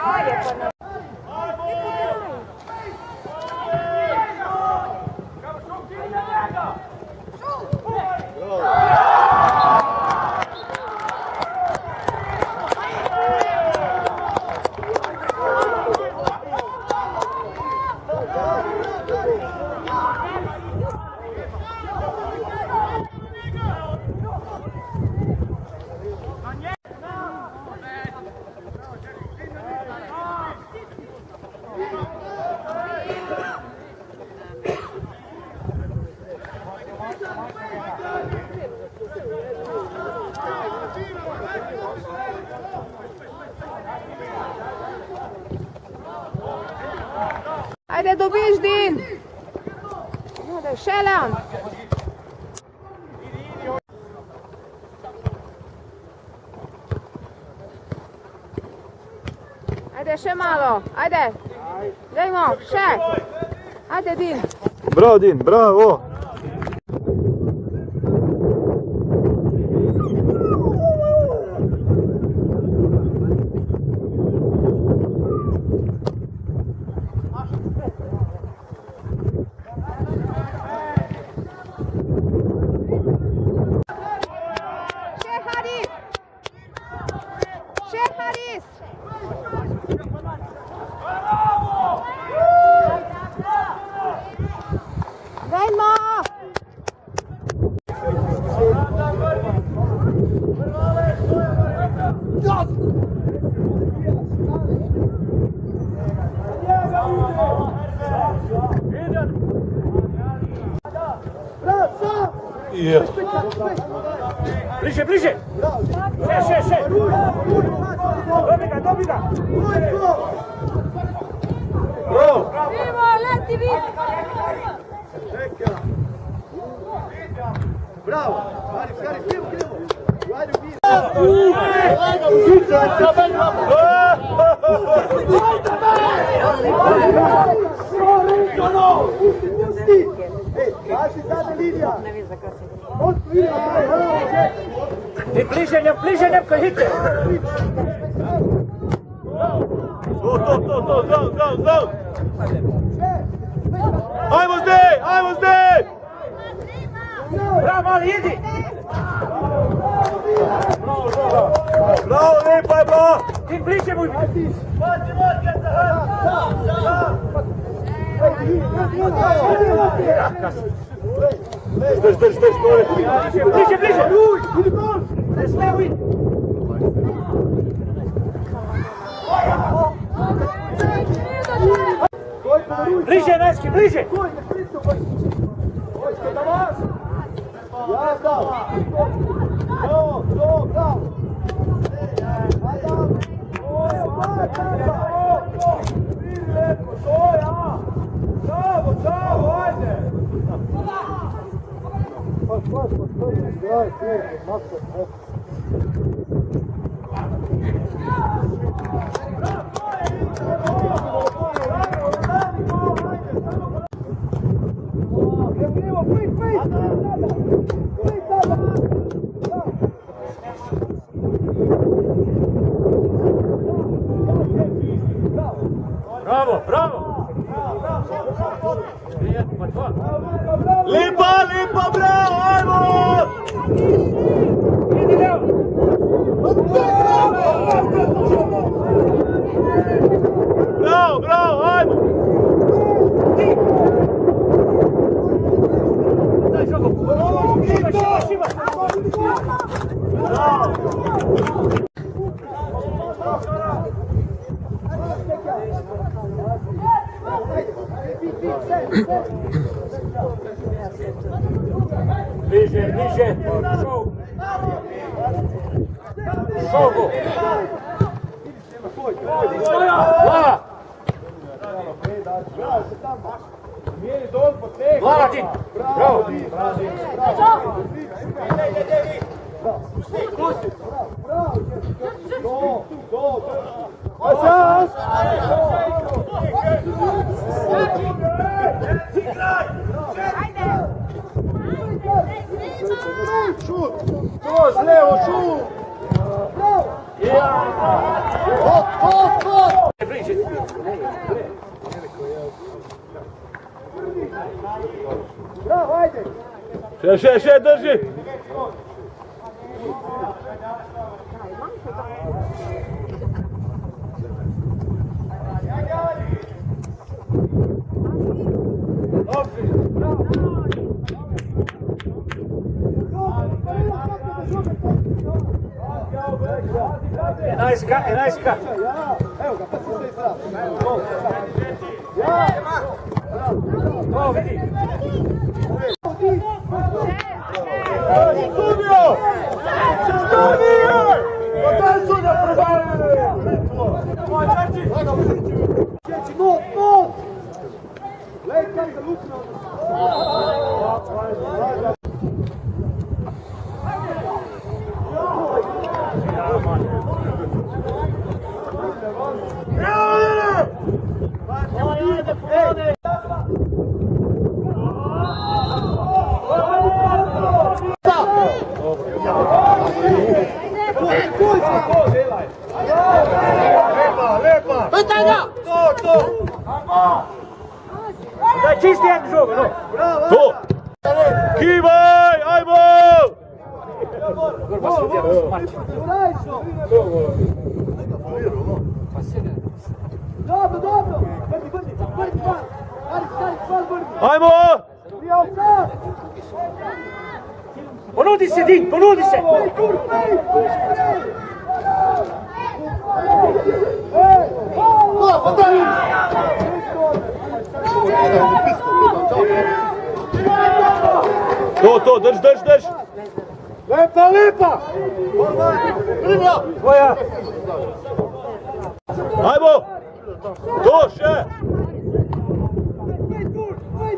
Ajde. Ajde, dobiš Din! Ajde, Šelan! Ajde, še malo! Ajde! Dajmo, še! Ajde, Din! Bravo, Din, bravo! Bliže! Še! Dobi ga! Vivo, leti vi! Bravo! Haris, idemo! Ajde, ubijemo! Vaši zadnja linija! Bliže, Njepko, hite! To, zdrav! Ajmo zdej! Bravo, mali, idi! Bravo, Lipa je bravo! Ti bliže mu idi! Drž, Bliže! Ne sme u idi! Bliže, Neski, bliže! Ja, bravo! Bravo, ajde! Bravo! Lipa, bravo, ajmo! Idi, Leo! Bravo, ajmo! Daj, Žogo! Šima! Bliže, bliže. Šogo. Vlatin. Bravo. Kroz levo, šut! Bravo, ajde! Še, drži! Enajska. Evo ga, pa se sve strano. To vidi. Studio! Pa daj su da prebavili! Čeći, not! Lej, kaj za lukno! Lepa! To! Daj čisti jedan žog, no. To! Kivaj, ajmo! Dobro! Vrti, par! Vrti! Ajmo! Ponudi se, Din, ponudi se! To, drž! Lepa! Tvoja! Ajmo! To, še!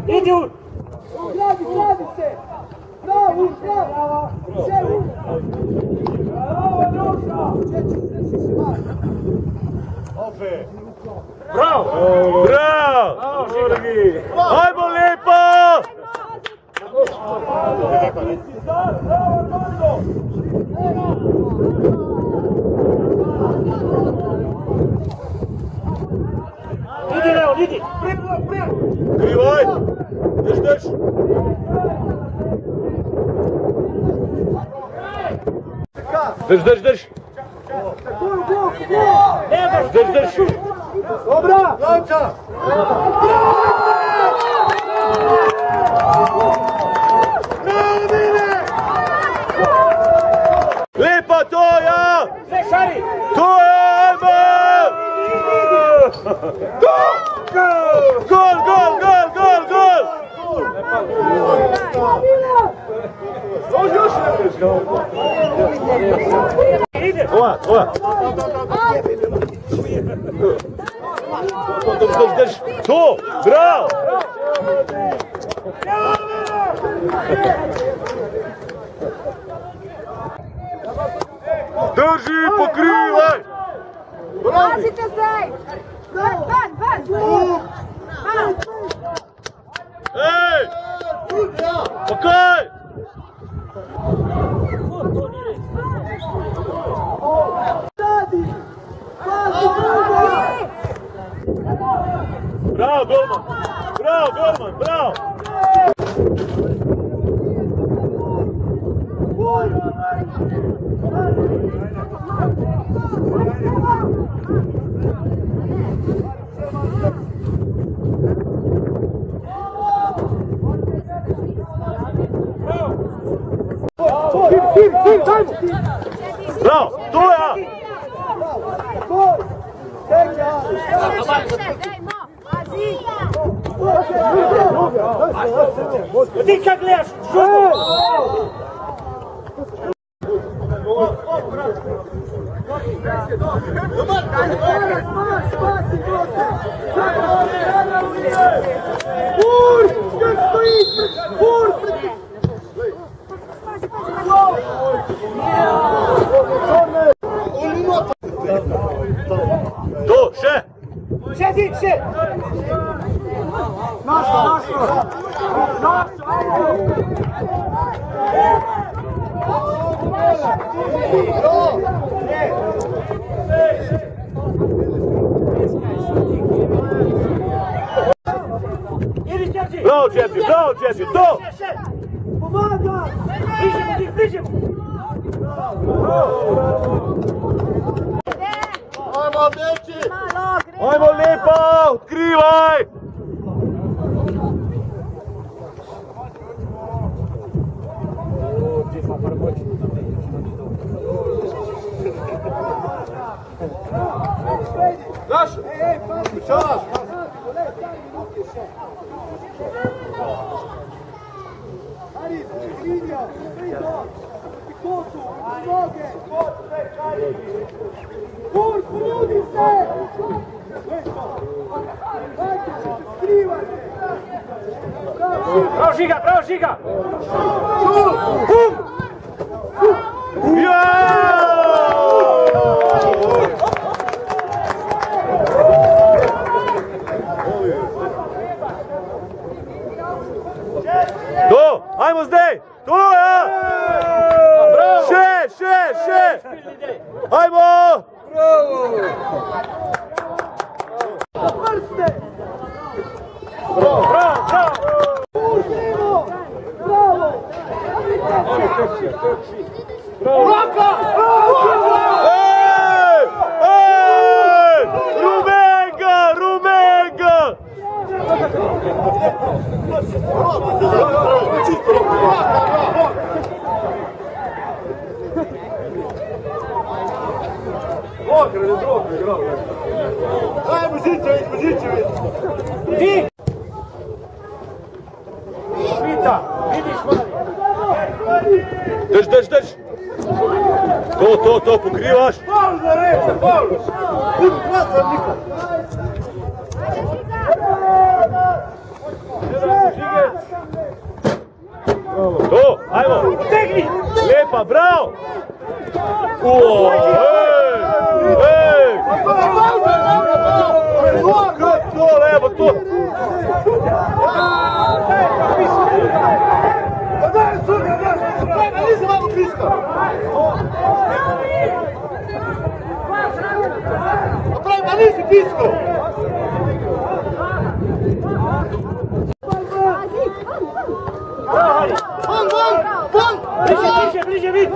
Idi u! Gradi se! Bravo! Sve u! Bravo! Bravo! Ajmo, lepa! Idi, Leo, idi! Krivaj! Drž! Drž! Drž! Dobra! Lanča! Lepa, to ja! Sve šari! To je, ajmo! Gol! Ide! Ova! Drž! To! Bravo! Drži, pokrivaj! Pazite zdaj! Van! Ej! Pokaj! Bravo, Golman! Bravo! Bravo, to ja! Gol! Čekaj! Dajmo! Pazi! Ti kad gledaš šutu! To, še! Še! Našo! Bravo, Čepi, to! Pomaga! Bližemo! Ajmo, dečki! Ajmo lepo, odkrivaj! Naš! Čas! Bravo Žiga! To, ajmo zdaj! To, ja! Še! Ajmo! Rumenga! Ajmo, Žičević! Ti! Švita, vidiš mali! Drž! To, pokrivaš! Paul za reče, Paul! Budi glasan, Niko! To, ajmo! Tegni! Lepa, bravo! Ej! To, lepo, to! Nisam malo piskao! Pa nisi piskao! Bliže, vidi!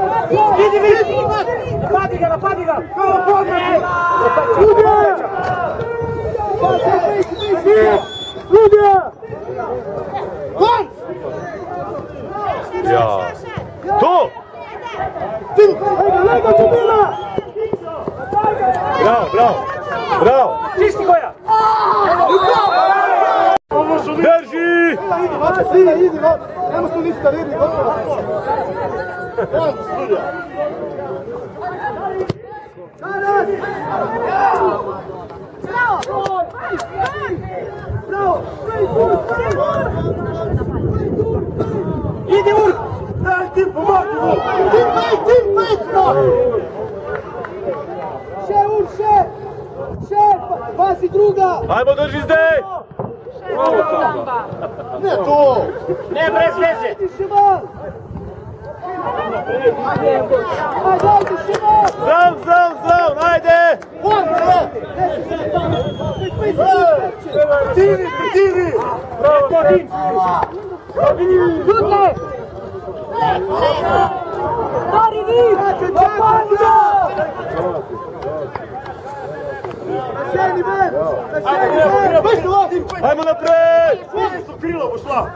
Napadi ga! Ludija! Ja! To! Bravo! Čisti Goja! Drži! Idi, nemo tu ništa redi, gotovo. On studija. Idi Ur! Daj ti pomagi mu! Tim pet! Še Ur, še! Pasi druga! Ajmo, drži zdaj! Ne to! Ne, brez veze! Zdrav, ajde! Tivi! Ajmo naprej! Su krilo pošla!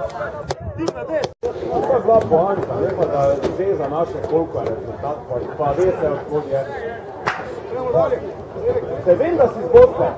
Tim na des! To je bila poanta, rekla da zeza naše koliko je rezultat, pa ve se od je. Se vem, da si zgodba.